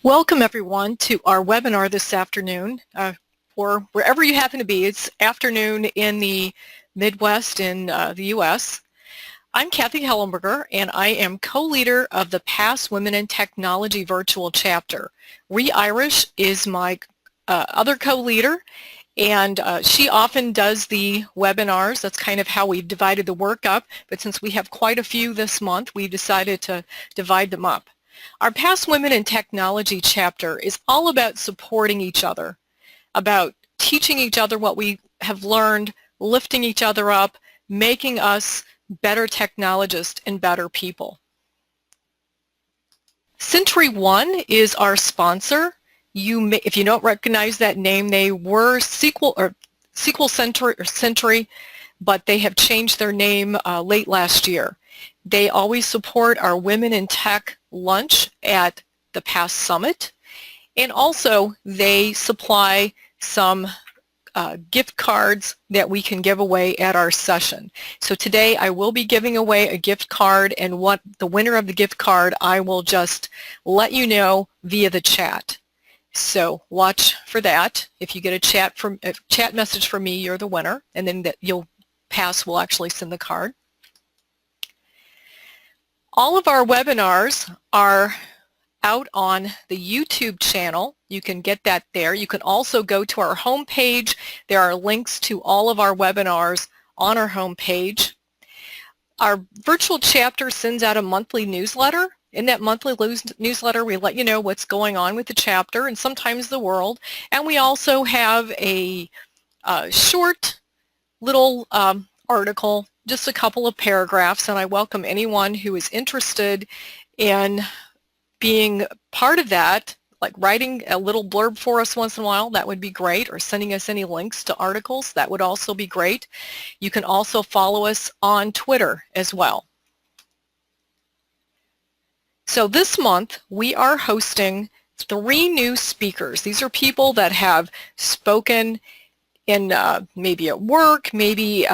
Welcome everyone to our webinar this afternoon, or wherever you happen to be. It's afternoon in the Midwest in the U.S. I'm Kathy Hellenberger, and I am co-leader of the PASS Women in Technology virtual chapter. Ree Irish is my other co-leader, and she often does the webinars. That's kind of how we've divided the work up, but since we have quite a few this month, we've decided to divide them up. Our PASS Women in Technology chapter is all about supporting each other, about teaching each other what we have learned, lifting each other up, making us better technologists and better people. SentryOne is our sponsor. If you don't recognize that name, they were SQL Sentry, but they have changed their name late last year. They always support our Women in Tech lunch at the PASS Summit, and also they supply some gift cards that we can give away at our session. So today I will be giving away a gift card, and what the winner of the gift card I will just let you know via the chat. So watch for that. If you get a chat message from me, you're the winner, and then PASS will actually send the card. All of our webinars are out on the YouTube channel. You can get that there. You can also go to our homepage. There are links to all of our webinars on our homepage. Our virtual chapter sends out a monthly newsletter. In that monthly newsletter, we let you know what's going on with the chapter and sometimes the world. And we also have a short little article, just a couple of paragraphs, and I welcome anyone who is interested in being part of that, like writing a little blurb for us once in a while. That would be great, or sending us any links to articles. That would also be great. You can also follow us on Twitter as well. So this month we are hosting 3 new speakers. These are people that have spoken in maybe at work, maybe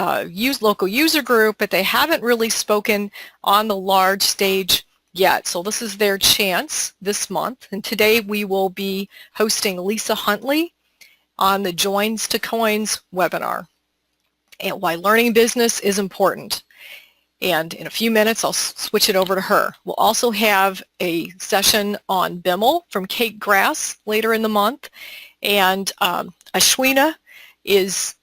local user group, but they haven't really spoken on the large stage yet. So this is their chance this month. And today we will be hosting Lisa Huntley on the Joins to Coins webinar, and why learning business is important. And in a few minutes I'll switch it over to her. We'll also have a session on BIML from Kate Grass later in the month, and Ashwina is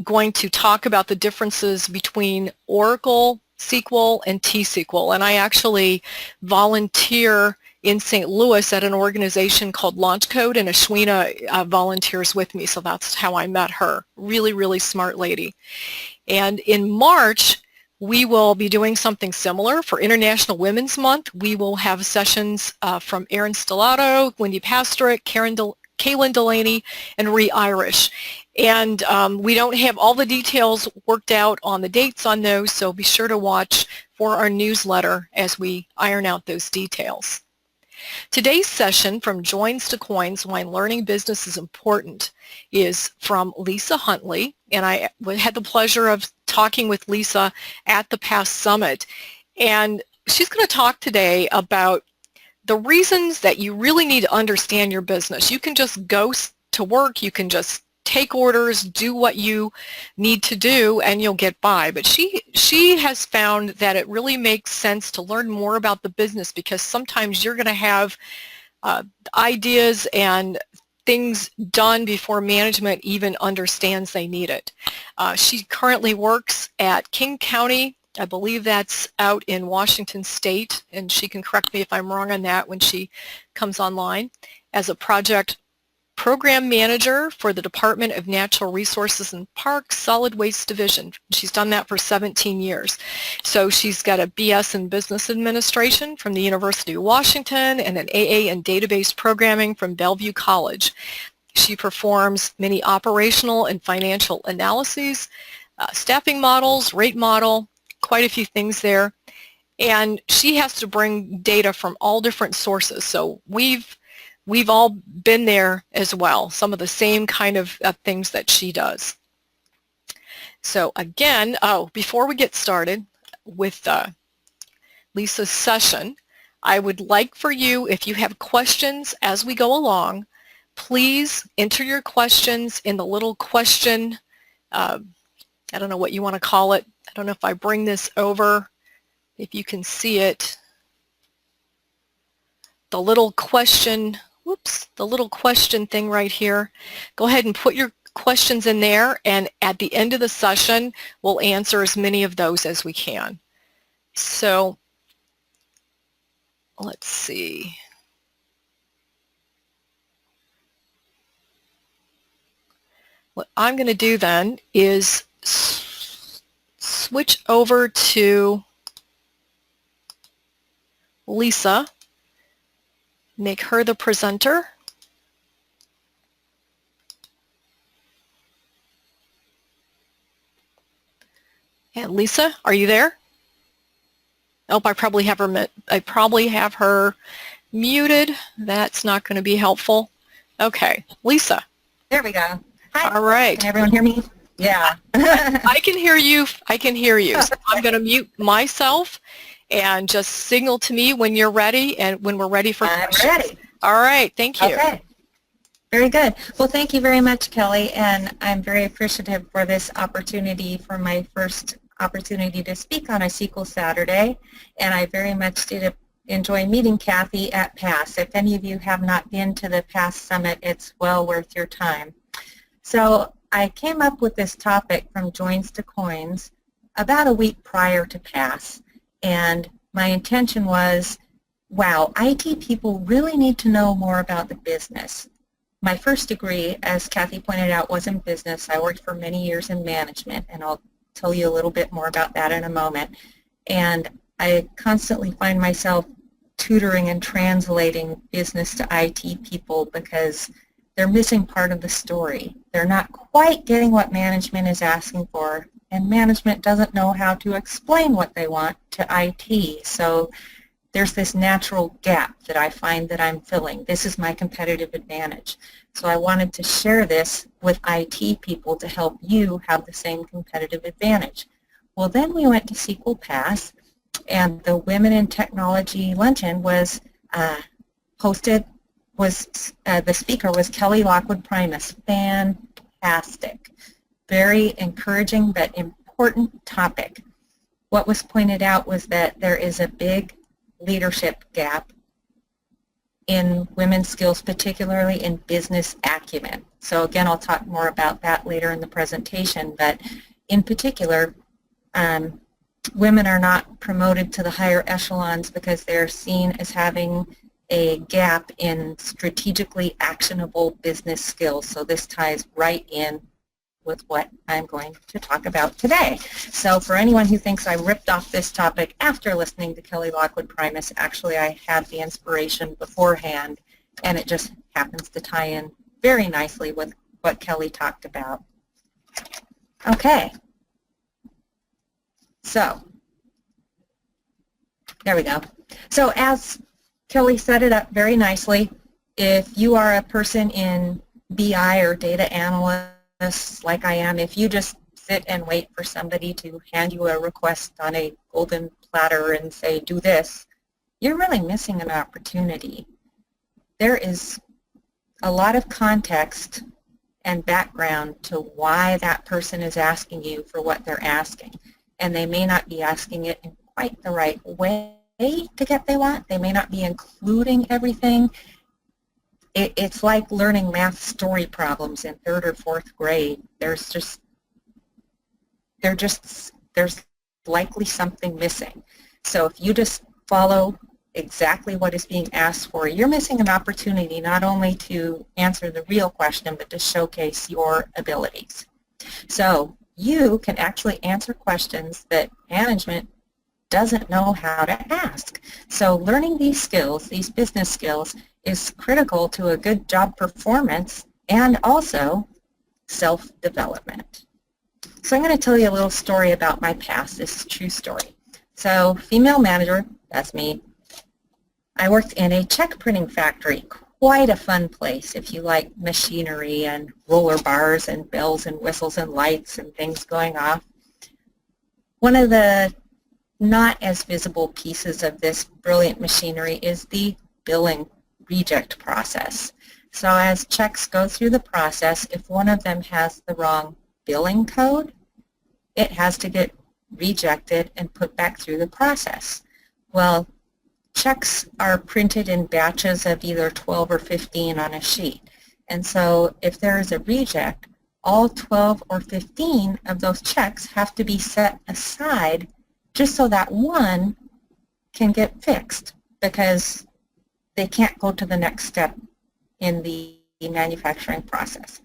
going to talk about the differences between Oracle SQL and T-SQL. And I actually volunteer in St. Louis at an organization called LaunchCode, and Ashwina volunteers with me, so that's how I met her. Really, really smart lady. And in March, we will be doing something similar for International Women's Month. We will have sessions from Erin Stellato, Wendy Pastrick, Kaylin Delaney, and Ree Irish. And we don't have all the details worked out on the dates on those, so be sure to watch for our newsletter as we iron out those details. Today's session, From Joins to Coins, Why Learning Business is Important, is from Lisa Huntley, and I had the pleasure of talking with Lisa at the PASS Summit. And she's going to talk today about the reasons that you really need to understand your business. You can just go to work, you can just take orders, do what you need to do, and you'll get by. But she has found that it really makes sense to learn more about the business, because sometimes you're going to have ideas and things done before management even understands they need it. She currently works at King County. I believe that's out in Washington State, and she can correct me if I'm wrong on that when she comes online, as a project program manager for the Department of Natural Resources and Parks Solid Waste Division. She's done that for 17 years. So she's got a BS in Business Administration from the University of Washington and an AA in Database Programming from Bellevue College. She performs many operational and financial analyses, staffing models, rate model, quite a few things there. And she has to bring data from all different sources. So we've all been there as well, some of the same kind of things that she does. So again, before we get started with Lisa's session, I would like for you, if you have questions as we go along, please enter your questions in the little question, I don't know what you want to call it. I don't know if I bring this over, if you can see it. The little question, whoops, the little question thing right here. Go ahead and put your questions in there, and at the end of the session, we'll answer as many of those as we can. So let's see. What I'm going to do then is switch over to Lisa, make her the presenter. And Lisa, are you there? Oh, I probably have her muted. That's not going to be helpful. Okay, Lisa. There we go. Hi. All right. Can everyone hear me? Yeah. I can hear you. I can hear you. So I'm going to mute myself and just signal to me when you're ready and when we're ready for questions. I'm ready. All right. Thank you. Okay. Very good. Well, thank you very much, Kelly, and I'm very appreciative for this opportunity, for my first opportunity to speak on a SQL Saturday, and I very much did enjoy meeting Kathy at PASS. If any of you have not been to the PASS Summit, it's well worth your time. So I came up with this topic from Joins to Coins about a week prior to PASS, and my intention was, wow, IT people really need to know more about the business. My first degree, as Kathy pointed out, was in business. I worked for many years in management, and I'll tell you a little bit more about that in a moment. And I constantly find myself tutoring and translating business to IT people because they're missing part of the story. They're not quite getting what management is asking for, and management doesn't know how to explain what they want to IT. So there's this natural gap that I find that I'm filling. This is my competitive advantage. So I wanted to share this with IT people to help you have the same competitive advantage. Well, then we went to SQL PASS, and the Women in Technology Luncheon was hosted, the speaker was Kelly Lockwood Primus. Fantastic. Very encouraging but important topic. What was pointed out was that there is a big leadership gap in women's skills, particularly in business acumen. So again, I'll talk more about that later in the presentation, but in particular, women are not promoted to the higher echelons because they're seen as having a gap in strategically actionable business skills. So this ties right in with what I'm going to talk about today. So for anyone who thinks I ripped off this topic after listening to Kelly Lockwood Primus, actually I had the inspiration beforehand, and it just happens to tie in very nicely with what Kelly talked about. Okay. So, there we go. So as Kelly set it up very nicely, if you are a person in BI or data analyst like I am, if you just sit and wait for somebody to hand you a request on a golden platter and say, do this, you're really missing an opportunity. There is a lot of context and background to why that person is asking you for what they're asking. And they may not be asking it in quite the right way to get what they want. They may not be including everything. It's like learning math story problems in 3rd or 4th grade. There's likely something missing. So if you just follow exactly what is being asked for, you're missing an opportunity not only to answer the real question, but to showcase your abilities. So you can actually answer questions that management doesn't know how to ask. So learning these skills, these business skills, is critical to a good job performance and also self-development. So I'm going to tell you a little story about my past. This is a true story. So female manager, that's me. I worked in a check printing factory, quite a fun place if you like machinery and roller bars and bells and whistles and lights and things going off. One of the not as visible pieces of this brilliant machinery is the billing reject process. So as checks go through the process, if one of them has the wrong billing code, it has to get rejected and put back through the process. Well, checks are printed in batches of either 12 or 15 on a sheet. And so if there is a reject, all 12 or 15 of those checks have to be set aside just so that one can get fixed, because they can't go to the next step in the manufacturing process.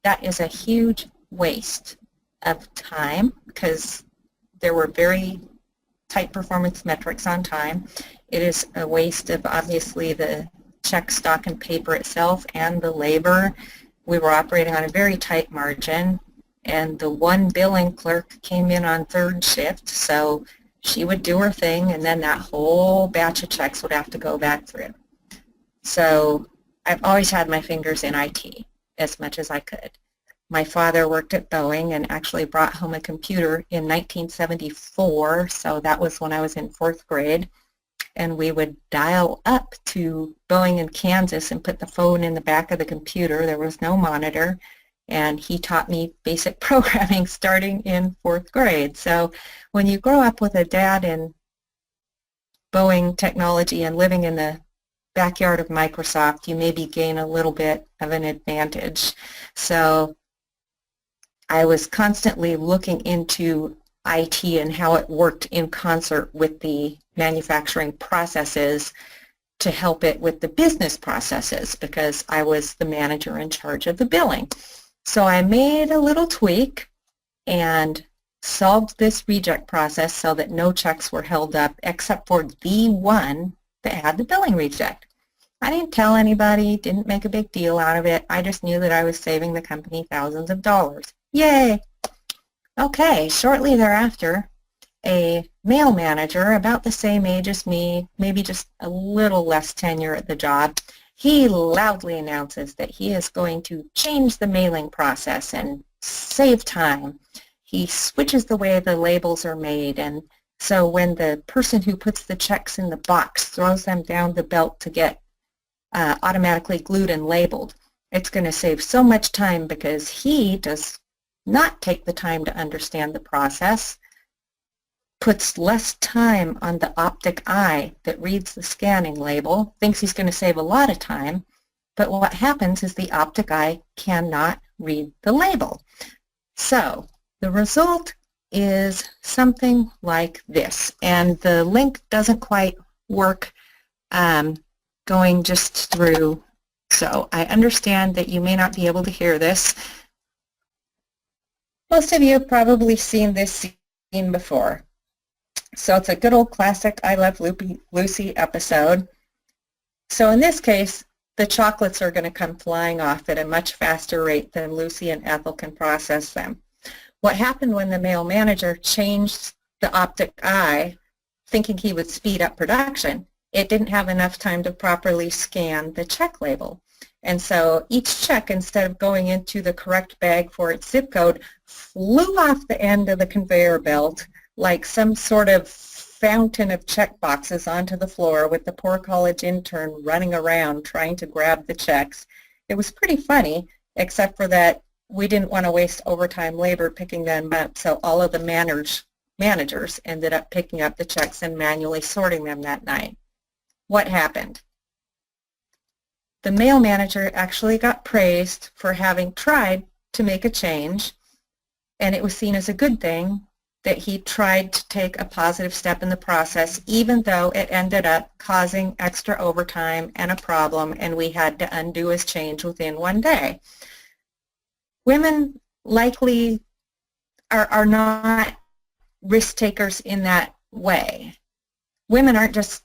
That is a huge waste of time, because there were very tight performance metrics on time. It is a waste of, obviously, the check stock and paper itself and the labor. We were operating on a very tight margin, and the one billing clerk came in on third shift, so she would do her thing, and then that whole batch of checks would have to go back through. So I've always had my fingers in IT as much as I could. My father worked at Boeing and actually brought home a computer in 1974, so that was when I was in 4th grade. And we would dial up to Boeing in Kansas and put the phone in the back of the computer. There was no monitor. And he taught me basic programming starting in 4th grade. So when you grow up with a dad in Boeing technology and living in the backyard of Microsoft, you maybe gain a little bit of an advantage. So I was constantly looking into IT and how it worked in concert with the manufacturing processes to help it with the business processes, because I was the manager in charge of the billing. So I made a little tweak and solved this reject process so that no checks were held up except for the one that had the billing reject. I didn't tell anybody, didn't make a big deal out of it. I just knew that I was saving the company thousands of dollars. Yay! Okay, shortly thereafter, a male manager about the same age as me, maybe just a little less tenure at the job, he loudly announces that he is going to change the mailing process and save time. He switches the way the labels are made, and so when the person who puts the checks in the box throws them down the belt to get automatically glued and labeled, it's going to save so much time because he does not take the time to understand the process, puts less time on the optic eye that reads the scanning label, thinks he's going to save a lot of time, but what happens is the optic eye cannot read the label. So the result is something like this, and the link doesn't quite work going just through, so I understand that you may not be able to hear this. Most of you have probably seen this scene before. So it's a good old classic I Love Lucy episode. So in this case, the chocolates are going to come flying off at a much faster rate than Lucy and Ethel can process them. What happened when the male manager changed the optic eye, thinking he would speed up production, it didn't have enough time to properly scan the check label. And so each check, instead of going into the correct bag for its zip code, flew off the end of the conveyor belt like some sort of fountain of check boxes onto the floor, with the poor college intern running around trying to grab the checks. It was pretty funny, except for that we didn't want to waste overtime labor picking them up, so all of the managers ended up picking up the checks and manually sorting them that night. What happened? The male manager actually got praised for having tried to make a change, and it was seen as a good thing that he tried to take a positive step in the process, even though it ended up causing extra overtime and a problem, and we had to undo his change within one day. Women likely are not risk takers in that way. Women aren't just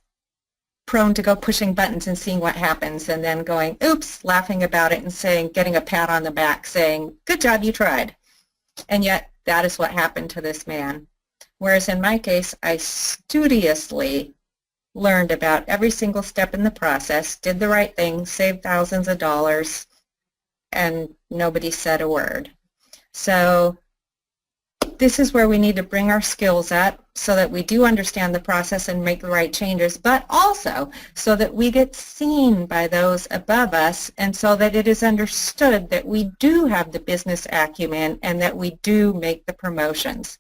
prone to go pushing buttons and seeing what happens and then going, oops, laughing about it and saying, getting a pat on the back saying, good job, you tried. And yet that is what happened to this man. Whereas in my case, I studiously learned about every single step in the process, did the right thing, saved thousands of dollars, and nobody said a word. So this is where we need to bring our skills up so that we do understand the process and make the right changes, but also so that we get seen by those above us and so that it is understood that we do have the business acumen and that we do make the promotions.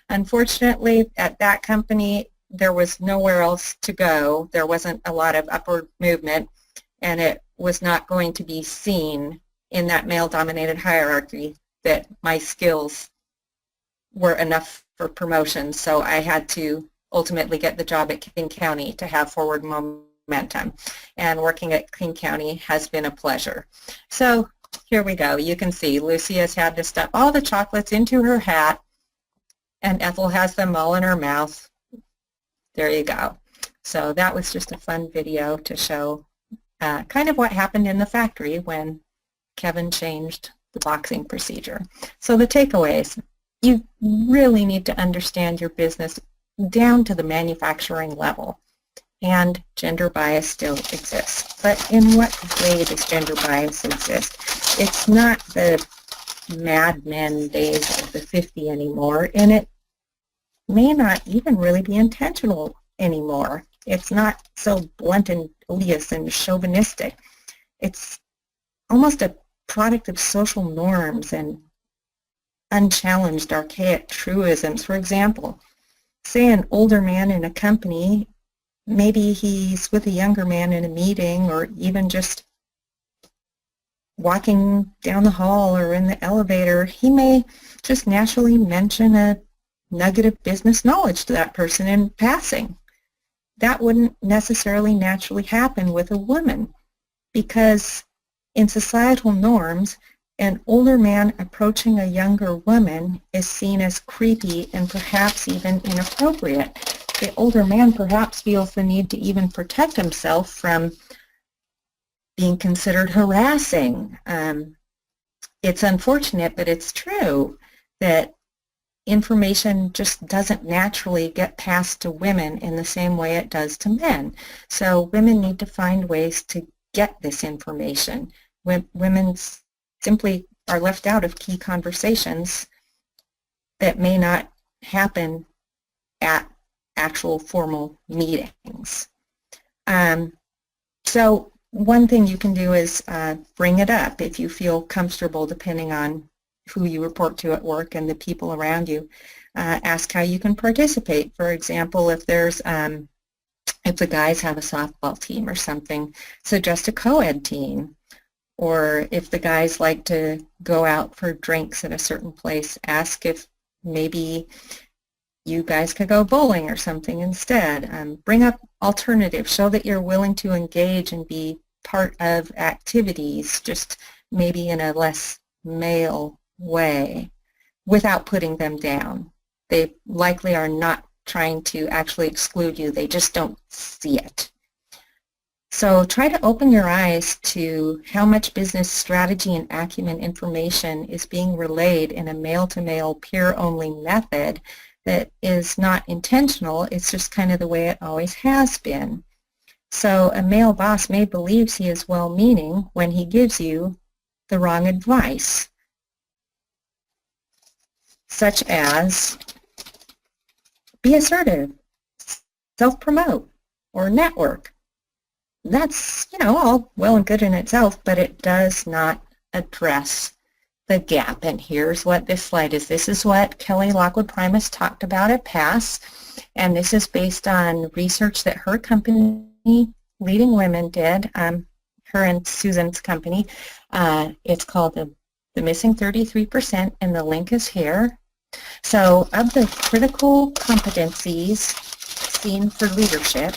Unfortunately, at that company, there was nowhere else to go. There wasn't a lot of upward movement, and it was not going to be seen in that male-dominated hierarchy that my skills were enough for promotion, so I had to ultimately get the job at King County to have forward momentum. And working at King County has been a pleasure. So here we go. You can see Lucy has had to stuff all the chocolates into her hat, and Ethel has them all in her mouth. There you go. So that was just a fun video to show kind of what happened in the factory when Kevin changed the boxing procedure. So the takeaways: you really need to understand your business down to the manufacturing level. And gender bias still exists. But in what way does gender bias exist? It's not the Mad Men days of the 50 anymore, and it may not even really be intentional anymore. It's not so blunt and odious and chauvinistic. It's almost a product of social norms and unchallenged archaic truisms. For example, say an older man in a company, maybe he's with a younger man in a meeting or even just walking down the hall or in the elevator, he may just naturally mention a nugget of business knowledge to that person in passing. That wouldn't necessarily naturally happen with a woman, because in societal norms, an older man approaching a younger woman is seen as creepy and perhaps even inappropriate. The older man perhaps feels the need to even protect himself from being considered harassing. It's unfortunate, but it's true that information just doesn't naturally get passed to women in the same way it does to men. So women need to find ways to get this information. Women simply are left out of key conversations that may not happen at actual formal meetings. So one thing you can do is bring it up if you feel comfortable, depending on who you report to at work and the people around you. Ask how you can participate. For example, if there's if the guys have a softball team or something, suggest a co-ed team. Or if the guys like to go out for drinks at a certain place, ask if maybe you guys could go bowling or something instead. Bring up alternatives. Show that you're willing to engage and be part of activities, just maybe in a less male way, without putting them down. They likely are not trying to actually exclude you. They just don't see it. So try to open your eyes to how much business strategy and acumen information is being relayed in a male-to-male peer-only method that is not intentional. It's just kind of the way it always has been. So a male boss may believe he is well-meaning when he gives you the wrong advice, such as be assertive, self-promote, or network. That's, all well and good in itself, but it does not address the gap. And here's what this slide is. This is what Kelly Lockwood Primus talked about at PASS, and this is based on research that her company, Leading Women, did, her and Susan's company. It's called the Missing 33%, and the link is here. So of the critical competencies seen for leadership,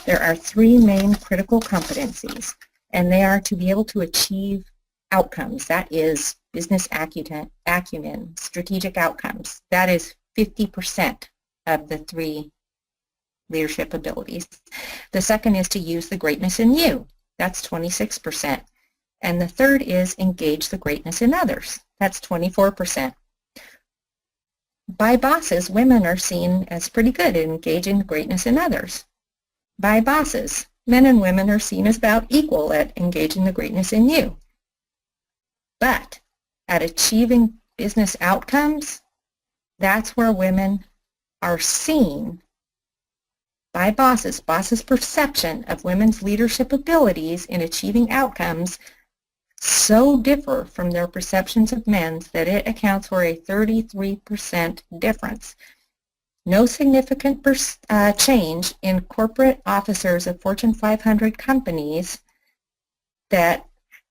there are 3 main critical competencies, and they are to be able to achieve outcomes. That is business acumen, strategic outcomes. That is 50% of the 3 leadership abilities. The second is to use the greatness in you. That's 26%. And the third is engage the greatness in others. That's 24%. By bosses, women are seen as pretty good at engaging the greatness in others. By bosses, men and women are seen as about equal at engaging the greatness in you. But at achieving business outcomes, That's where women are seen by bosses. Bosses' perception of women's leadership abilities in achieving outcomes so differ from their perceptions of men's that it accounts for a 33% difference. No significant change in corporate officers of Fortune 500 companies that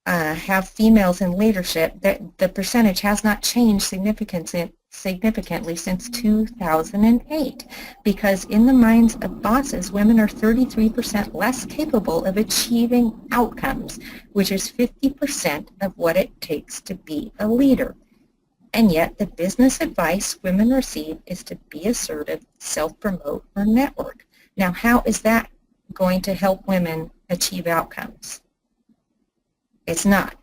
have females in leadership, that the percentage has not changed significantly since 2008, because in the minds of bosses, women are 33% less capable of achieving outcomes, which is 50% of what it takes to be a leader. And yet the business advice women receive is to be assertive, self-promote, or network. Now, how is that going to help women achieve outcomes? It's not.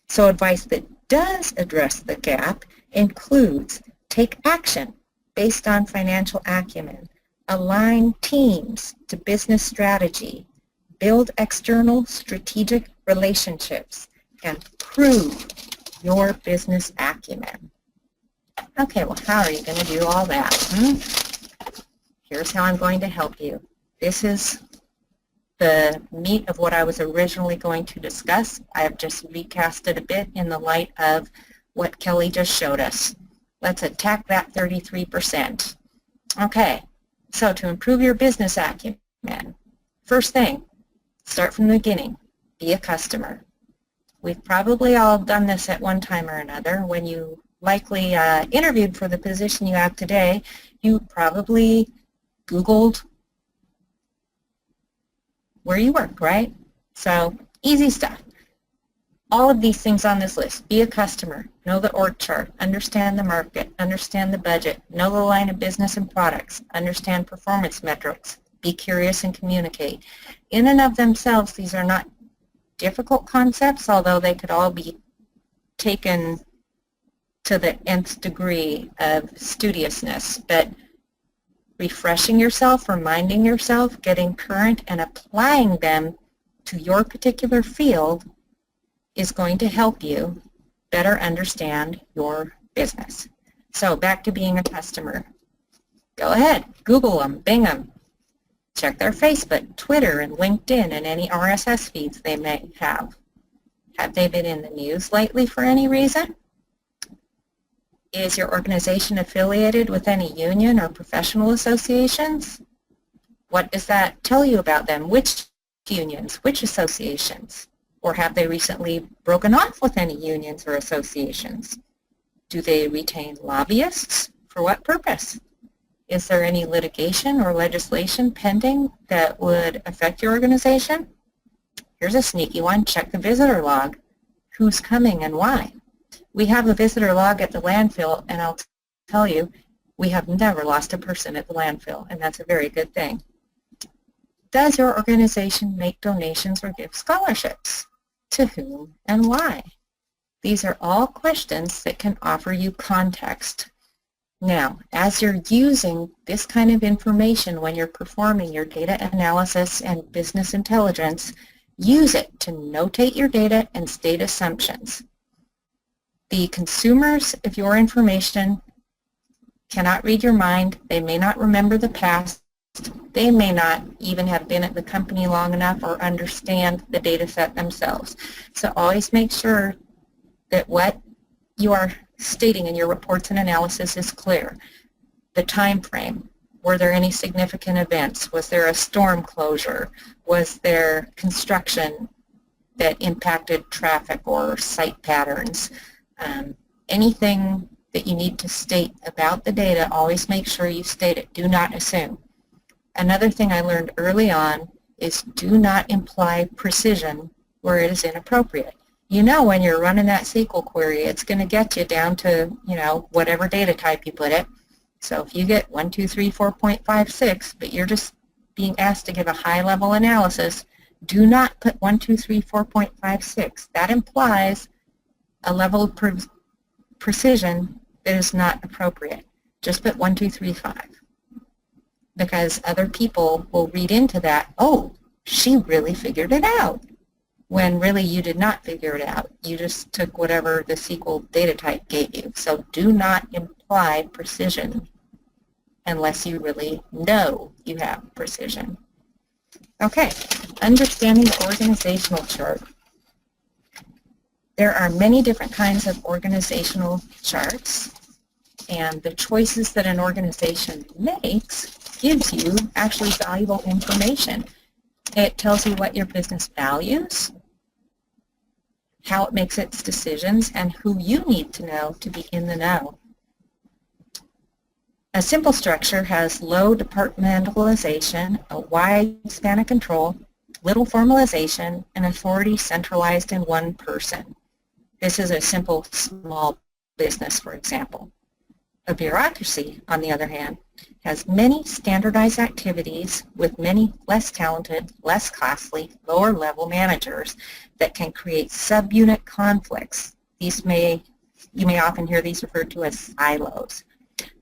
So advice that does address the gap includes take action based on financial acumen, align teams to business strategy, build external strategic relationships, and prove your business acumen. Okay, well, how are you going to do all that? Here's how I'm going to help you. This is the meat of what I was originally going to discuss. I have just recast it a bit in the light of what Kelly just showed us. Let's attack that 33%. Okay, so to improve your business acumen, first thing, start from the beginning. Be a customer. We've probably all done this at one time or another. When you likely interviewed for the position you have today, you probably Googled where you work, right? So easy stuff. All of these things on this list. Be a customer, know the org chart, understand the market, understand the budget, know the line of business and products, understand performance metrics, be curious and communicate. In and of themselves, these are not difficult concepts, although they could all be taken to the nth degree of studiousness. But refreshing yourself, reminding yourself, getting current, and applying them to your particular field is going to help you better understand your business. So back to being a customer. Go ahead, Google them, Bing them. Check their Facebook, Twitter, and LinkedIn, and any RSS feeds they may have. Have they been in the news lately for any reason? Is your organization affiliated with any union or professional associations? What does that tell you about them? Which unions, which associations? Or have they recently broken off with any unions or associations? Do they retain lobbyists? For what purpose? Is there any litigation or legislation pending that would affect your organization? Here's a sneaky one. Check the visitor log. Who's coming and why? We have a visitor log at the landfill, and I'll tell you, we have never lost a person at the landfill, and that's a very good thing. Does your organization make donations or give scholarships? To whom and why? These are all questions that can offer you context. Now, as you're using this kind of information when you're performing your data analysis and business intelligence, use it to notate your data and state assumptions. The consumers of your information cannot read your mind. They may not remember the past. They may not even have been at the company long enough or understand the data set themselves. So always make sure that what you are stating in your reports and analysis is clear. The time frame. Were there any significant events? Was there a storm closure? Was there construction that impacted traffic or site patterns? Anything that you need to state about the data, always make sure you state it. Do not assume. Another thing I learned early on is do not imply precision where it is inappropriate. You know when you're running that SQL query, it's going to get you down to, whatever data type you put it. So if you get 1, 2, 3, 4.56, but you're just being asked to give a high-level analysis, do not put 1, 2, 3, 4.56. That implies a level of precision that is not appropriate. Just put 1, 2, 3, 5. Because other people will read into that, oh, she really figured it out. when really you did not figure it out. You just took whatever the SQL data type gave you. So do not imply precision unless you really know you have precision. Okay, understanding the organizational chart. There are many different kinds of organizational charts, and the choices that an organization makes gives you actually valuable information. It tells you what your business values, how it makes its decisions, and who you need to know to be in the know. A simple structure has low departmentalization, a wide span of control, little formalization, and authority centralized in one person. This is a simple small business, for example. A bureaucracy, on the other hand, has many standardized activities with many less talented, less costly, lower-level managers that can create subunit conflicts. You may often hear these referred to as silos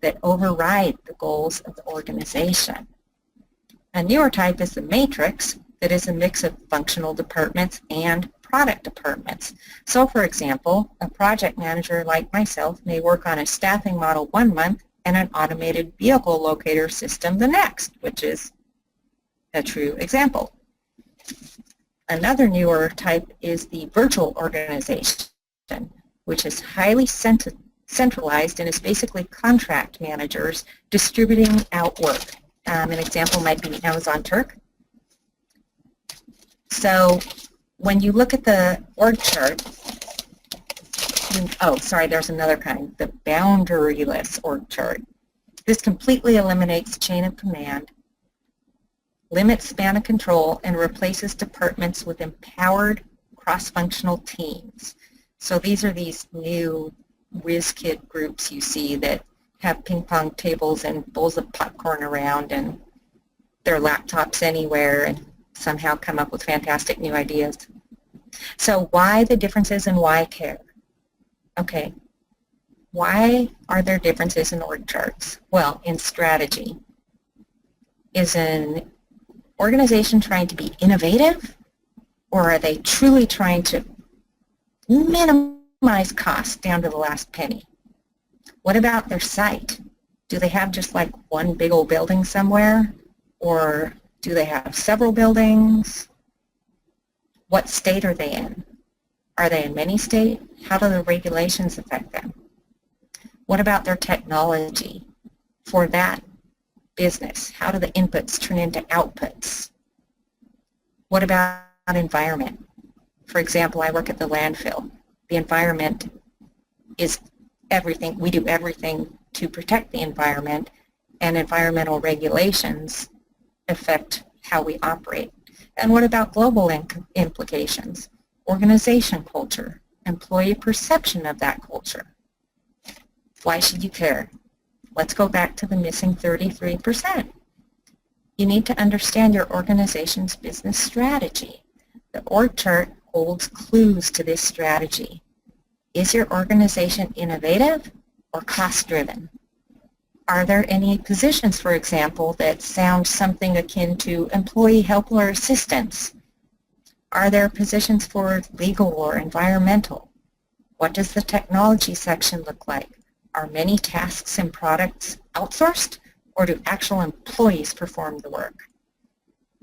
that override the goals of the organization. A newer type is the matrix that is a mix of functional departments and product departments. So, for example, a project manager like myself may work on a staffing model one month and an automated vehicle locator system the next, which is a true example. Another newer type is the virtual organization, which is highly centralized and is basically contract managers distributing out work. An example might be Amazon Turk. So when you look at the org chart, there's another kind, the boundaryless org chart. This completely eliminates chain of command, limits span of control, and replaces departments with empowered cross-functional teams. So these are these new WizKid groups you see that have ping pong tables and bowls of popcorn around and their laptops anywhere and somehow come up with fantastic new ideas. So why the differences and why care? Okay, why are there differences in org charts? Well, in strategy. Is an organization trying to be innovative, or are they truly trying to minimize costs down to the last penny? What about their site? Do they have just like one big old building somewhere, or do they have several buildings? What state are they in? Are they in many states? How do the regulations affect them? What about their technology for that business? How do the inputs turn into outputs? What about environment? For example, I work at the landfill. The environment is everything. We do everything to protect the environment, and environmental regulations affect how we operate. And what about global implications? Organization culture, employee perception of that culture. Why should you care? Let's go back to the missing 33%. You need to understand your organization's business strategy. The org chart holds clues to this strategy. Is your organization innovative or cost-driven? Are there any positions, for example, that sound something akin to employee help or assistance? Are there positions for legal or environmental? What does the technology section look like? Are many tasks and products outsourced, or do actual employees perform the work?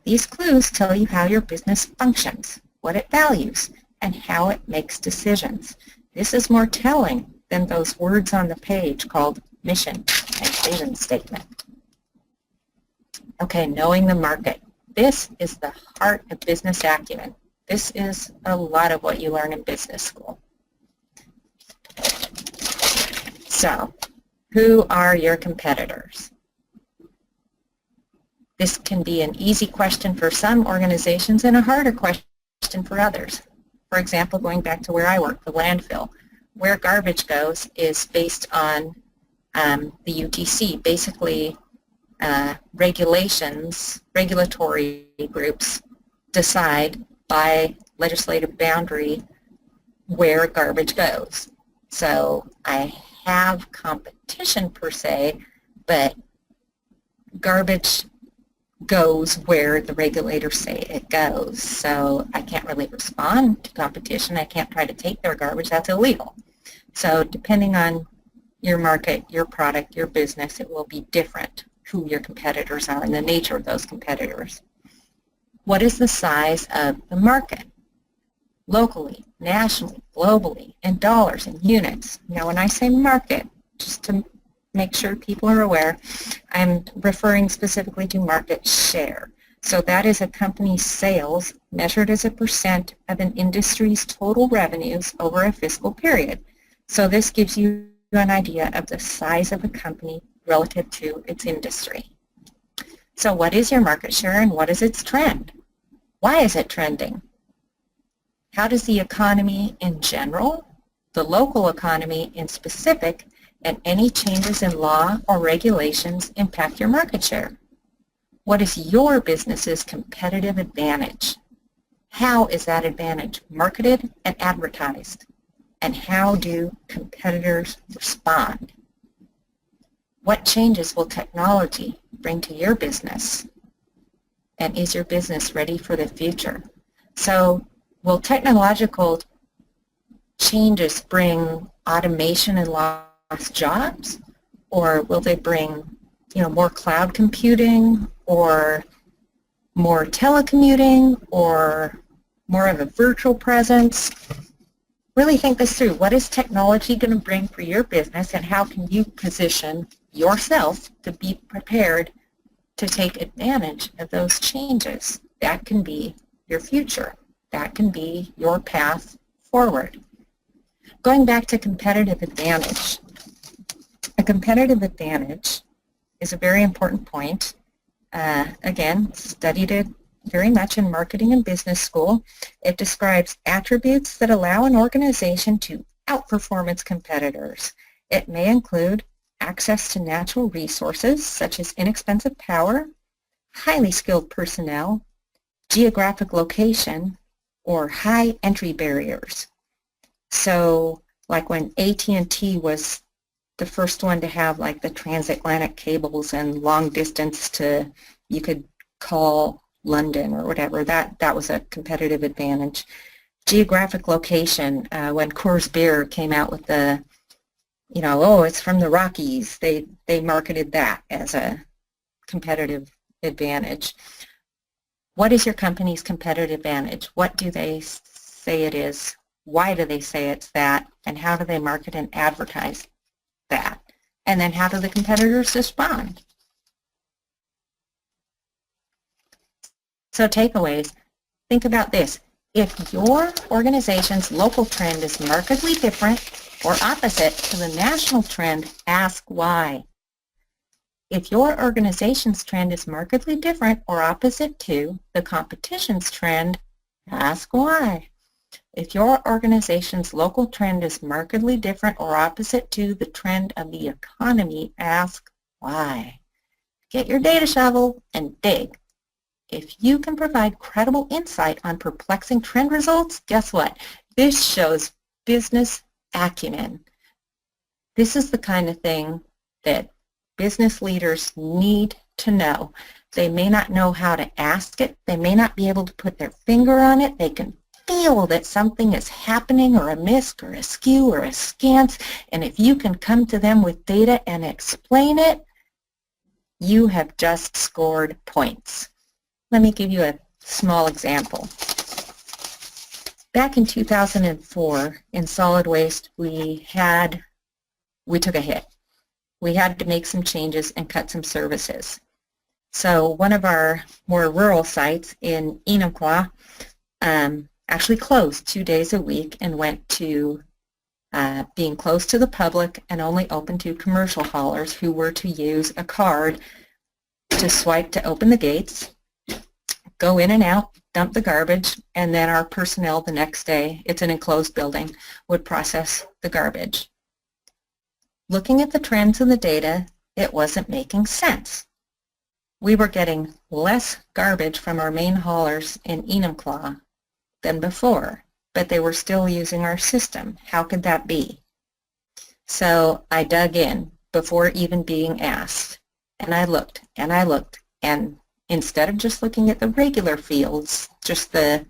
These clues tell you how your business functions, what it values, and how it makes decisions. This is more telling than those words on the page called mission and vision statement. Okay, knowing the market. This is the heart of business acumen. This is a lot of what you learn in business school. So, who are your competitors? This can be an easy question for some organizations and a harder question for others. For example, going back to where I work, the landfill. Where garbage goes is based on the UTC. Basically, regulatory groups decide by legislative boundary where garbage goes. So I have competition per se, but garbage goes where the regulators say it goes. So I can't really respond to competition. I can't try to take their garbage. That's illegal. So depending on your market, your product, your business, it will be different who your competitors are and the nature of those competitors. What is the size of the market? Locally, nationally, globally, in dollars, in units. Now when I say market, just to make sure people are aware, I'm referring specifically to market share. So that is a company's sales measured as a percent of an industry's total revenues over a fiscal period. So this gives you an idea of the size of a company relative to its industry. So what is your market share and what is its trend? Why is it trending? How does the economy in general, the local economy in specific, and any changes in law or regulations impact your market share? What is your business's competitive advantage? How is that advantage marketed and advertised? And how do competitors respond? What changes will technology bring to your business? And is your business ready for the future? So will technological changes bring automation and lost jobs? Or will they bring, more cloud computing or more telecommuting or more of a virtual presence? Really think this through. What is technology going to bring for your business, and how can you position yourself to be prepared to take advantage of those changes? That can be your future. That can be your path forward. Going back to competitive advantage. A competitive advantage is a very important point. Again, studied it very much in marketing and business school. It describes attributes that allow an organization to outperform its competitors. It may include access to natural resources such as inexpensive power, highly skilled personnel, geographic location, or high entry barriers. So like when AT&T was the first one to have like the transatlantic cables and long distance to, you could call London or whatever, that was a competitive advantage. Geographic location, when Coors Beer came out with the, it's from the Rockies, they marketed that as a competitive advantage. What is your company's competitive advantage? What do they say it is? Why do they say it's that? And how do they market and advertise that? And then how do the competitors respond? So takeaways, think about this. If your organization's local trend is markedly different or opposite to the national trend, ask why. If your organization's trend is markedly different or opposite to the competition's trend, ask why. If your organization's local trend is markedly different or opposite to the trend of the economy, ask why. Get your data shovel and dig. If you can provide credible insight on perplexing trend results, guess what? This shows business acumen. This is the kind of thing that business leaders need to know. They may not know how to ask it. They may not be able to put their finger on it. They can feel that something is happening or amiss or askew or askance, and if you can come to them with data and explain it, you have just scored points. Let me give you a small example. Back in 2004, in solid waste, we took a hit. We had to make some changes and cut some services. So one of our more rural sites in Enumclaw actually closed 2 days a week and went to being closed to the public and only open to commercial haulers who were to use a card to swipe to open the gates, go in and out, dump the garbage, and then our personnel the next day, it's an enclosed building, would process the garbage. Looking at the trends in the data, it wasn't making sense. We were getting less garbage from our main haulers in Enumclaw than before, but they were still using our system. How could that be? So I dug in before even being asked, and I looked, and instead of just looking at the regular fields, just the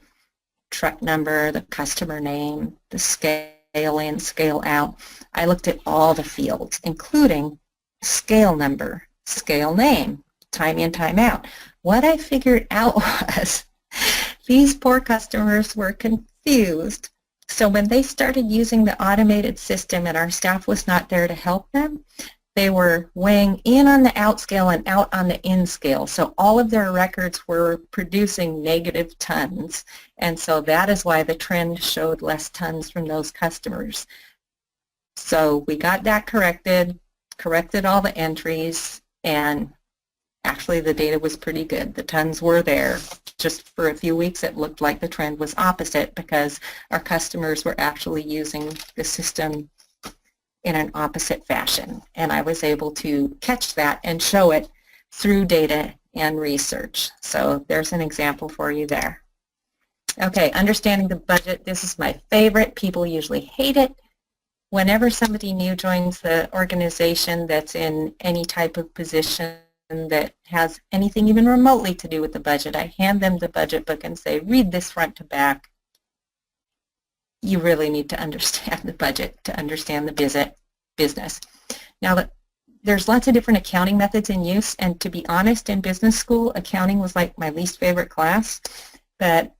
truck number, the customer name, the scale in, scale out, I looked at all the fields, including scale number, scale name, time in, time out. What I figured out was these poor customers were confused. So when they started using the automated system and our staff was not there to help them, they were weighing in on the out scale and out on the in scale. So all of their records were producing negative tons. And so that is why the trend showed less tons from those customers. So we got that corrected all the entries, and actually the data was pretty good. The tons were there. Just for a few weeks it looked like the trend was opposite because our customers were actually using the system in an opposite fashion, and I was able to catch that and show it through data and research. So there's an example for you there. Okay, understanding the budget. This is my favorite. People usually hate it. Whenever somebody new joins the organization that's in any type of position that has anything even remotely to do with the budget, I hand them the budget book and say, read this front to back. You really need to understand the budget to understand the business. Now, there's lots of different accounting methods in use, and to be honest, in business school, accounting was like my least favorite class, but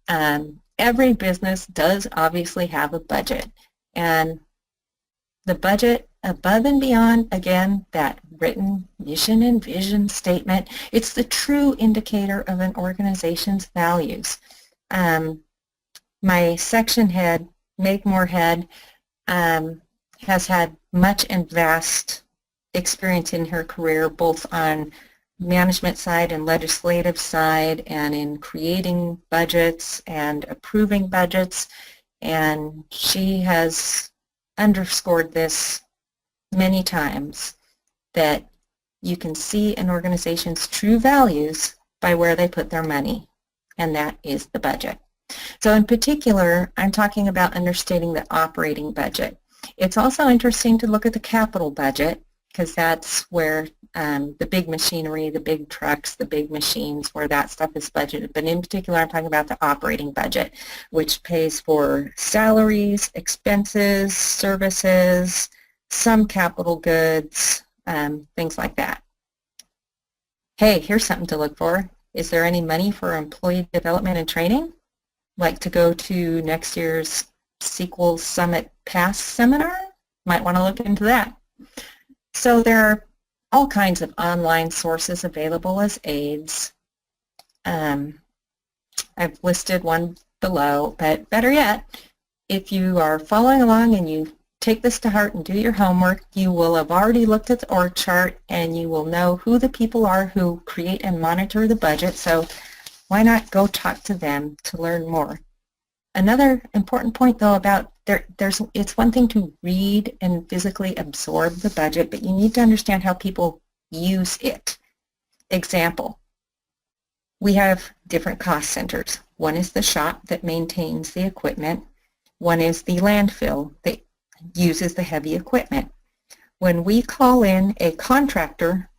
every business does obviously have a budget, and the budget above and beyond, again, that written mission and vision statement, it's the true indicator of an organization's values. My section head, Meg Moorhead, has had much and vast experience in her career, both on management side and legislative side, and in creating budgets and approving budgets, and she has underscored this many times, that you can see an organization's true values by where they put their money, and that is the budget. So in particular, I'm talking about understanding the operating budget. It's also interesting to look at the capital budget, because that's where the big machinery, the big trucks, the big machines, where that stuff is budgeted. But in particular, I'm talking about the operating budget, which pays for salaries, expenses, services, some capital goods, things like that. Hey, here's something to look for. Is there any money for employee development and training? Like to go to next year's SQL Summit Pass seminar? Might want to look into that. So there are all kinds of online sources available as aids. I've listed one below, but better yet, if you are following along and you take this to heart and do your homework, you will have already looked at the org chart and you will know who the people are who create and monitor the budget, so why not go talk to them to learn more. Another important point, though, about it's one thing to read and physically absorb the budget, but you need to understand how people use it. Example, we have different cost centers. One is the shop that maintains the equipment. One is the landfill that uses the heavy equipment. When we call in a contractor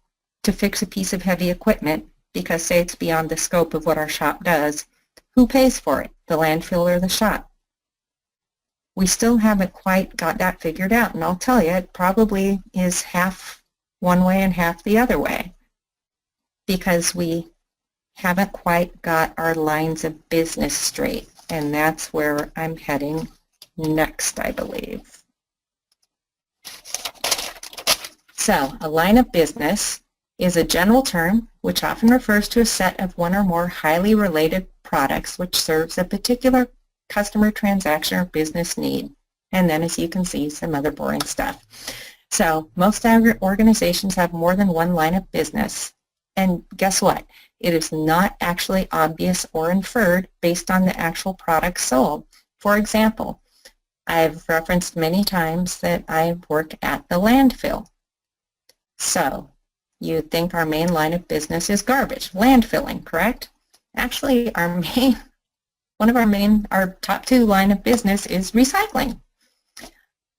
to fix a piece of heavy equipment, because say it's beyond the scope of what our shop does, who pays for it, the landfill or the shop? We still haven't quite got that figured out, and I'll tell you, it probably is half one way and half the other way, because we haven't quite got our lines of business straight, and that's where I'm heading next, I believe. So, a line of business is a general term which often refers to a set of one or more highly related products which serves a particular customer transaction or business need. And then, as you can see, some other boring stuff. So most organizations have more than one line of business. And guess what? It is not actually obvious or inferred based on the actual products sold. For example, I've referenced many times that I work at the landfill. So you'd think our main line of business is garbage, landfilling, correct? Actually, our top two line of business is recycling.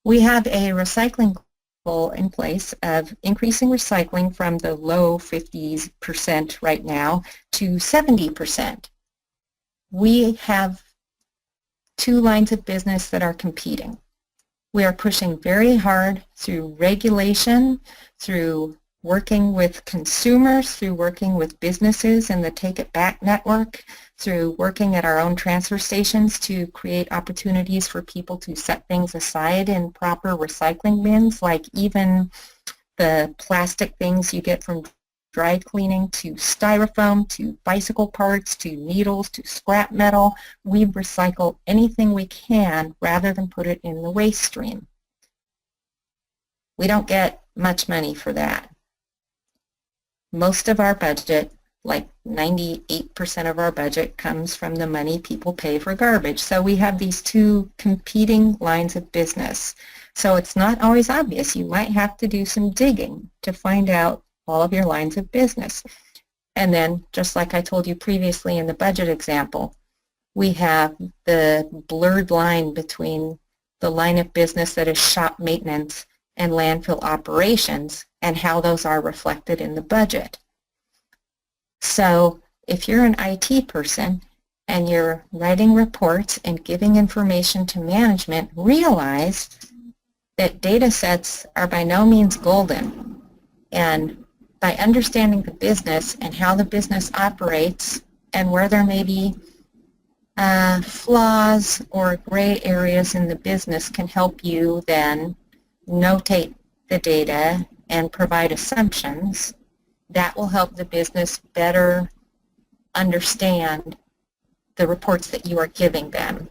We have a recycling goal in place of increasing recycling from the low 50% right now to 70%. We have two lines of business that are competing. We are pushing very hard through regulation, through working with consumers, through working with businesses in the Take It Back network, through working at our own transfer stations to create opportunities for people to set things aside in proper recycling bins, like even the plastic things you get from dry cleaning, to styrofoam, to bicycle parts, to needles, to scrap metal. We recycle anything we can rather than put it in the waste stream. We don't get much money for that. Most of our budget, like 98% of our budget, comes from the money people pay for garbage. So we have these two competing lines of business. So it's not always obvious. You might have to do some digging to find out all of your lines of business. And then, just like I told you previously in the budget example, we have the blurred line between the line of business that is shop maintenance and landfill operations and how those are reflected in the budget. So if you're an IT person and you're writing reports and giving information to management, realize that data sets are by no means golden. And by understanding the business and how the business operates and where there may be flaws or gray areas in the business can help you then notate the data and provide assumptions that will help the business better understand the reports that you are giving them.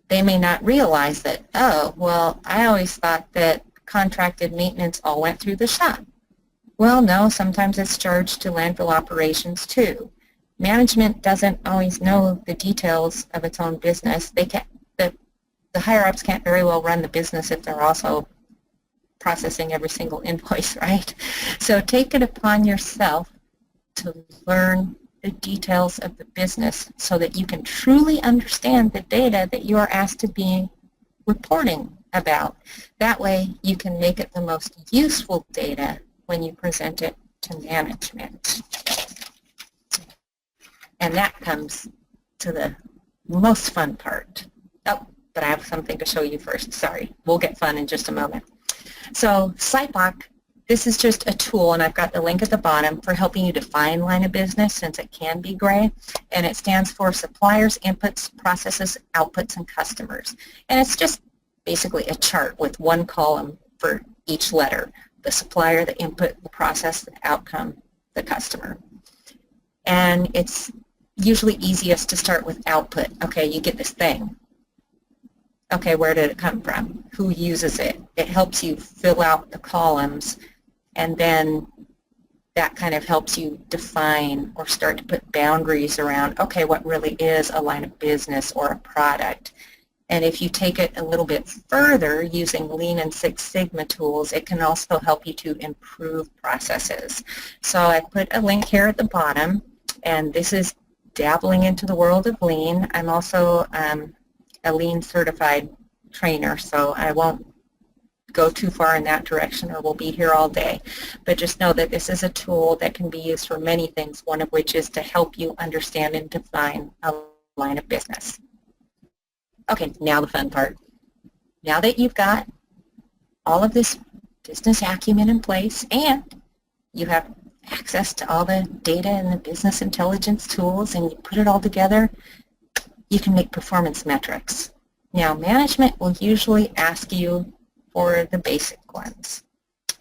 They may not realize that, oh, well, I always thought that contracted maintenance all went through the shop. Well, no, sometimes it's charged to landfill operations too. Management doesn't always know the details of its own business. They can't, the higher-ups can't very well run the business if they're also processing every single invoice, right? So take it upon yourself to learn the details of the business so that you can truly understand the data that you are asked to be reporting about. That way you can make it the most useful data when you present it to management. And that comes to the most fun part. Oh, but I have something to show you first. Sorry, we'll get fun in just a moment. So SIPOC, this is just a tool, and I've got the link at the bottom for helping you define line of business since it can be gray, and it stands for suppliers, inputs, processes, outputs, and customers. And it's just basically a chart with one column for each letter: the supplier, the input, the process, the outcome, the customer. And it's usually easiest to start with output. Okay, you get this thing. Okay, where did it come from? Who uses it? It helps you fill out the columns, and then that kind of helps you define or start to put boundaries around, okay, what really is a line of business or a product. And if you take it a little bit further using Lean and Six Sigma tools, it can also help you to improve processes. So I put a link here at the bottom, and this is dabbling into the world of Lean. I'm also a Lean certified trainer, so I won't go too far in that direction or we'll be here all day. But just know that this is a tool that can be used for many things, one of which is to help you understand and define a line of business. Okay, now the fun part. Now that you've got all of this business acumen in place and you have access to all the data and the business intelligence tools and you put it all together, you can make performance metrics. Now, management will usually ask you for the basic ones.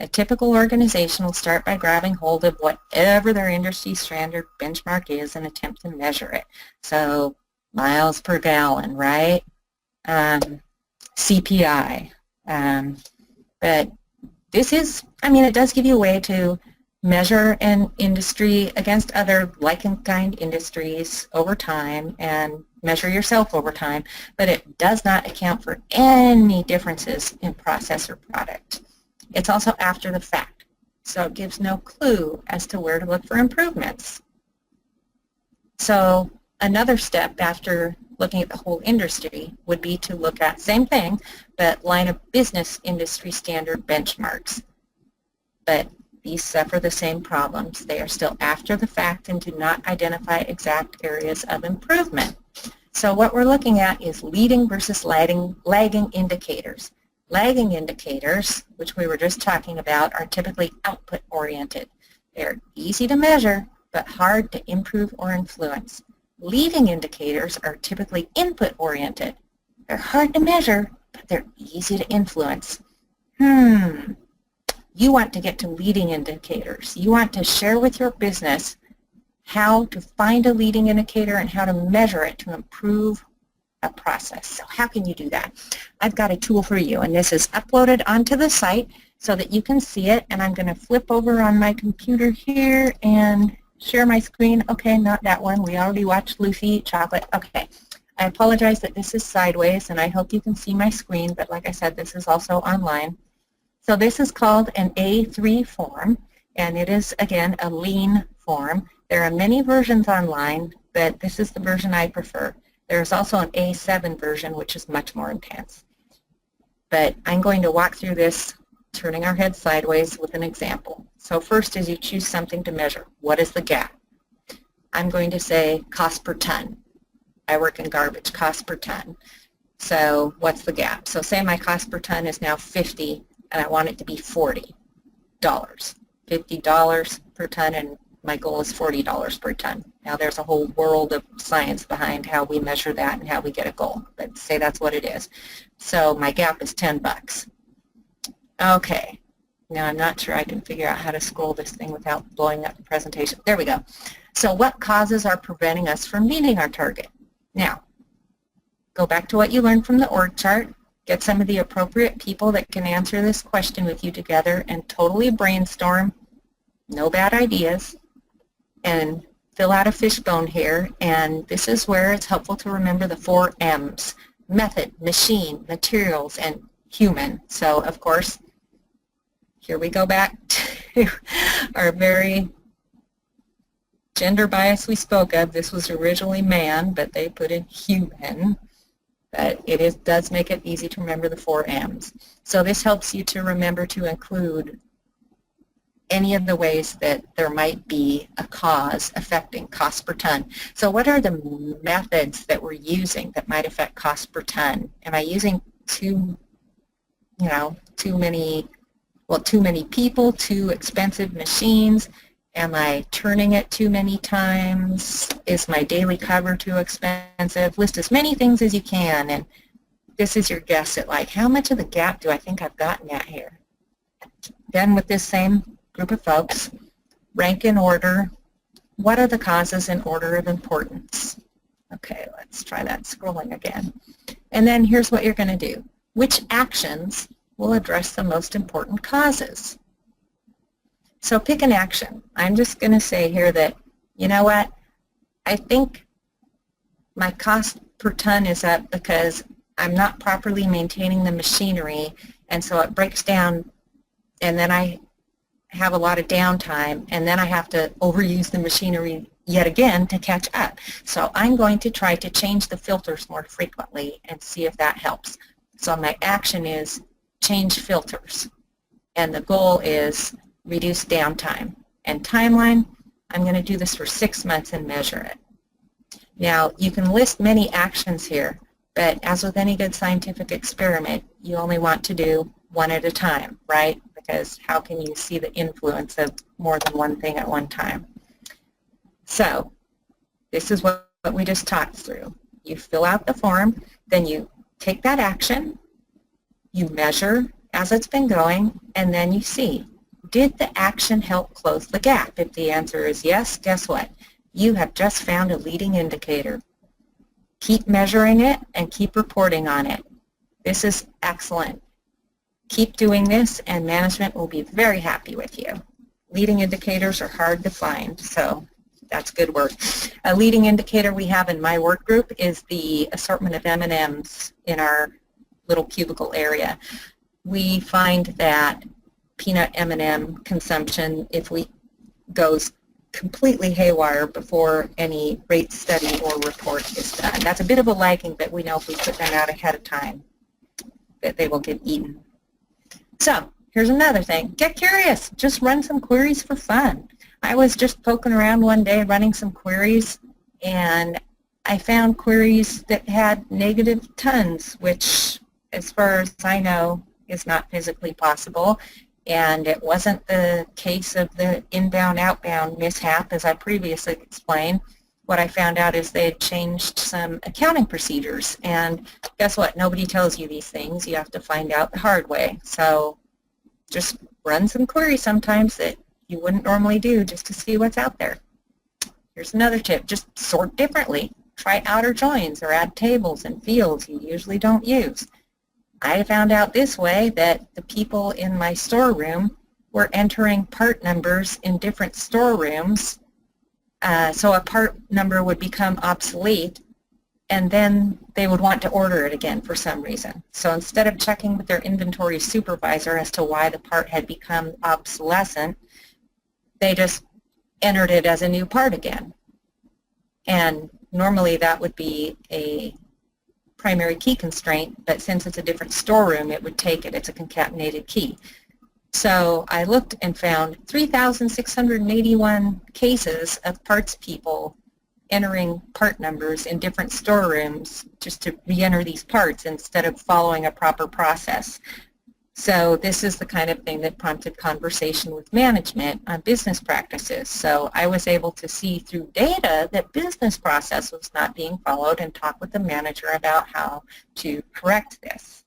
A typical organization will start by grabbing hold of whatever their industry standard benchmark is and attempt to measure it. So, miles per gallon, right? CPI. But this is, it does give you a way to measure an industry against other like-in-kind industries over time and measure yourself over time, but it does not account for any differences in process or product. It's also after the fact, so it gives no clue as to where to look for improvements. So another step after looking at the whole industry would be to look at, same thing, but line of business industry standard benchmarks. but these suffer the same problems. They are still after the fact and do not identify exact areas of improvement. So what we're looking at is leading versus lagging indicators. Lagging indicators, which we were just talking about, are typically output-oriented. They're easy to measure, but hard to improve or influence. Leading indicators are typically input-oriented. They're hard to measure, but they're easy to influence. You want to get to leading indicators. You want to share with your business how to find a leading indicator and how to measure it to improve a process. So how can you do that? I've got a tool for you, and this is uploaded onto the site so that you can see it. And I'm going to flip over on my computer here and share my screen. Okay, not that one. We already watched Lucy eat chocolate. Okay. I apologize that this is sideways, and I hope you can see my screen, but like I said, this is also online. So this is called an A3 form, and it is, again, a lean form. There are many versions online, but this is the version I prefer. There's also an A7 version, which is much more intense. But I'm going to walk through this, turning our head sideways with an example. So first is you choose something to measure. What is the gap? I'm going to say cost per ton. I work in garbage, cost per ton. So what's the gap? So say my cost per ton is now 50, and I want it to be $40. $50 per ton, and my goal is $40 per ton. Now there's a whole world of science behind how we measure that and how we get a goal, but say that's what it is. So my gap is 10 bucks. Okay, now I'm not sure I can figure out how to scroll this thing without blowing up the presentation. There we go. So what causes are preventing us from meeting our target? Now, go back to what you learned from the org chart, get some of the appropriate people that can answer this question with you together and totally brainstorm, no bad ideas, and fill out a fishbone here. And this is where it's helpful to remember the 4 M's: method, machine, materials, and human. So, of course, here we go back to our very gender bias we spoke of. This was originally man, but they put in human. But it does make it easy to remember the 4 M's. So this helps you to remember to include any of the ways that there might be a cause affecting cost per ton. So what are the methods that we're using that might affect cost per ton? Am I using too many people, too expensive machines? Am I turning it too many times? Is my daily cover too expensive? List as many things as you can, and this is your guess at like, how much of the gap do I think I've gotten at here? Then with this same group of folks, rank in order. What are the causes in order of importance? Okay, let's try that scrolling again. And then here's what you're going to do. Which actions will address the most important causes? So pick an action. I'm just going to say here that, you know what, I think my cost per ton is up because I'm not properly maintaining the machinery, and so it breaks down, and then I have a lot of downtime, and then I have to overuse the machinery yet again to catch up. So I'm going to try to change the filters more frequently and see if that helps. So my action is change filters, and the goal is reduce downtime. And timeline, I'm going to do this for 6 months and measure it. Now, you can list many actions here, but as with any good scientific experiment, you only want to do one at a time, right? Because how can you see the influence of more than one thing at one time? So, this is what we just talked through. You fill out the form, then you take that action, you measure as it's been going, and then you see, did the action help close the gap? If the answer is yes, guess what? You have just found a leading indicator. Keep measuring it and keep reporting on it. This is excellent. Keep doing this and management will be very happy with you. Leading indicators are hard to find, so that's good work. A leading indicator we have in my work group is the assortment of M&Ms in our little cubicle area. We find that peanut M&M consumption, if we goes completely haywire before any rate study or report is done. That's a bit of a lagging, but we know if we put them out ahead of time that they will get eaten. So Here's another thing. Get curious. Just run some queries for fun. I was just poking around one day running some queries, and I found queries that had negative tons, which, as far as I know, is not physically possible. And it wasn't the case of the inbound-outbound mishap, as I previously explained. What I found out is they had changed some accounting procedures. And guess what? Nobody tells you these things. You have to find out the hard way. So just run some queries sometimes that you wouldn't normally do just to see what's out there. Here's another tip. Just sort differently. Try outer joins or add tables and fields you usually don't use. I found out this way that the people in my storeroom were entering part numbers in different storerooms, so a part number would become obsolete, and then they would want to order it again for some reason. So instead of checking with their inventory supervisor as to why the part had become obsolescent, they just entered it as a new part again. And normally that would be a primary key constraint, but since it's a different storeroom, it would take it. It's a concatenated key. So I looked and found 3,681 cases of parts people entering part numbers in different storerooms just to re-enter these parts instead of following a proper process. So this is the kind of thing that prompted conversation with management on business practices. So I was able to see through data that business process was not being followed and talk with the manager about how to correct this.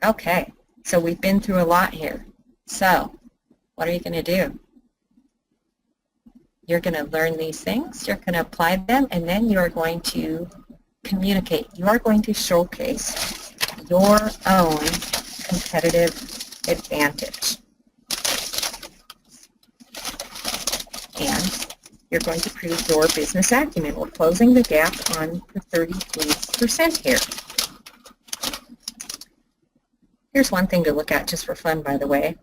Okay, so we've been through a lot here. So what are you going to do? You're going to learn these things, you're going to apply them, and then you're going to communicate. You are going to showcase your own competitive advantage. And you're going to prove your business acumen. We're closing the gap on the 33% here. Here's one thing to look at just for fun, by the way.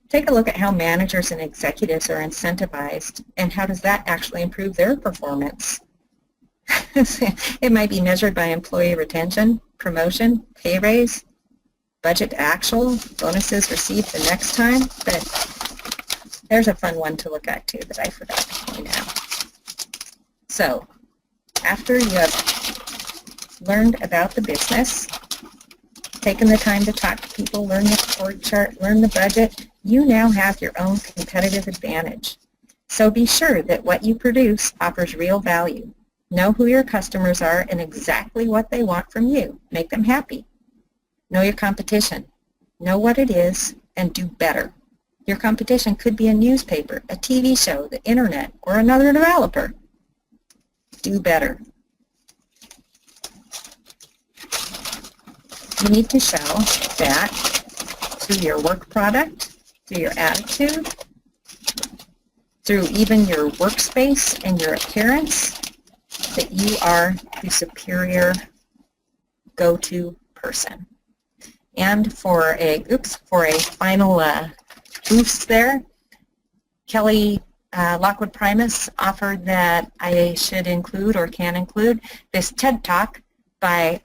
Take a look at how managers and executives are incentivized, and how does that actually improve their performance. It might be measured by employee retention, promotion, pay raise, budget to actual, bonuses received the next time, but there's a fun one to look at too that I forgot to point out. So after you have learned about the business, taken the time to talk to people, learn the org chart, learn the budget, you now have your own competitive advantage. So be sure that what you produce offers real value. Know who your customers are and exactly what they want from you. Make them happy. Know your competition. Know what it is and do better. Your competition could be a newspaper, a TV show, the internet, or another developer. Do better. You need to show that through your work product, through your attitude, through even your workspace and your appearance, that you are the superior go-to person. And for a final boost there, Kelly Lockwood Primus offered that I should include or can include this TED Talk by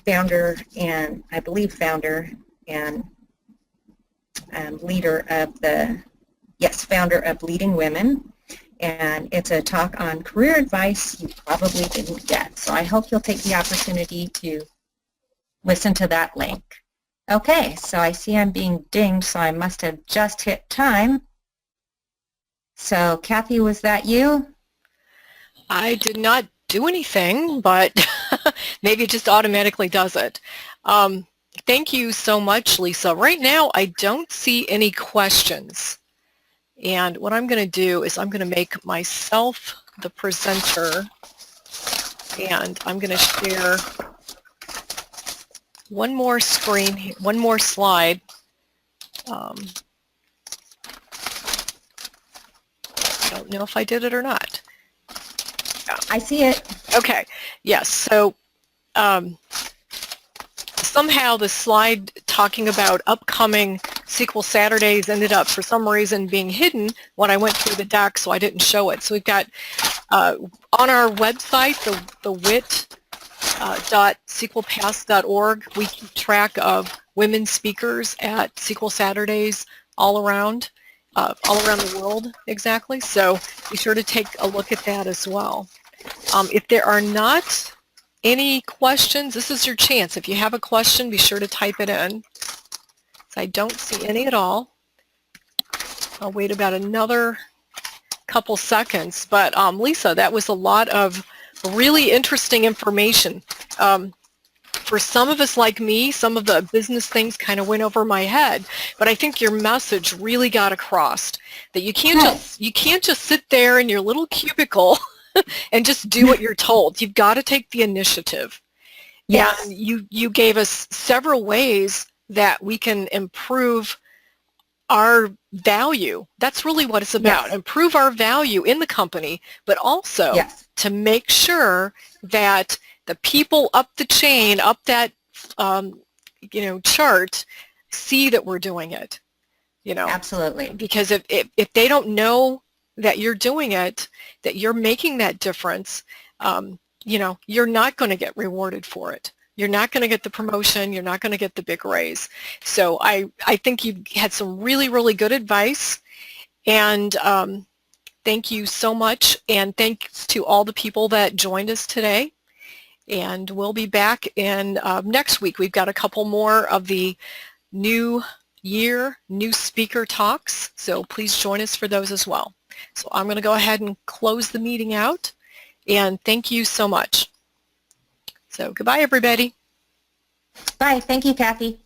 founder and I believe founder and leader of founder of Leading Women. And it's a talk on career advice you probably didn't get. So I hope you'll take the opportunity to listen to that link. Okay, so I see I'm being dinged, so I must have just hit time. So Kathy, was that you? I did not do anything, but maybe it just automatically does it. Thank you so much, Lisa. Right now, I don't see any questions. And what I'm going to do is I'm going to make myself the presenter, and I'm going to share one more screen, one more slide. I don't know if I did it or not. I see it. Okay. Yes. So somehow the slide talking about upcoming SQL Saturdays ended up, for some reason, being hidden when I went through the deck, so I didn't show it. So we've got on our website, the WIT .sequelpass.org. We keep track of women speakers at SQL Saturdays all around the world, exactly. So be sure to take a look at that as well. If there are not any questions, this is your chance. If you have a question, be sure to type it in. So I don't see any at all. I'll wait about another couple seconds. But Lisa, that was a lot of really interesting information. For some of us like me, some of the business things kind of went over my head, but I think your message really got across that you can't just sit there in your little cubicle and just do what you're told. You've got to take the initiative. Yes. And you gave us several ways that we can improve our value. That's really what it's about. Yes. Improve our value in the company, but also to make sure that the people up the chain, up that chart, see that we're doing it. Absolutely. Because if they don't know that you're doing it, that you're making that difference, you're not going to get rewarded for it. You're not going to get the promotion. You're not going to get the big raise. So I think you had some really, really good advice. And thank you so much. And thanks to all the people that joined us today. And we'll be back in next week. We've got a couple more of the new year, new speaker talks. So please join us for those as well. So I'm going to go ahead and close the meeting out. And thank you so much. So goodbye, everybody. Bye. Thank you, Kathy.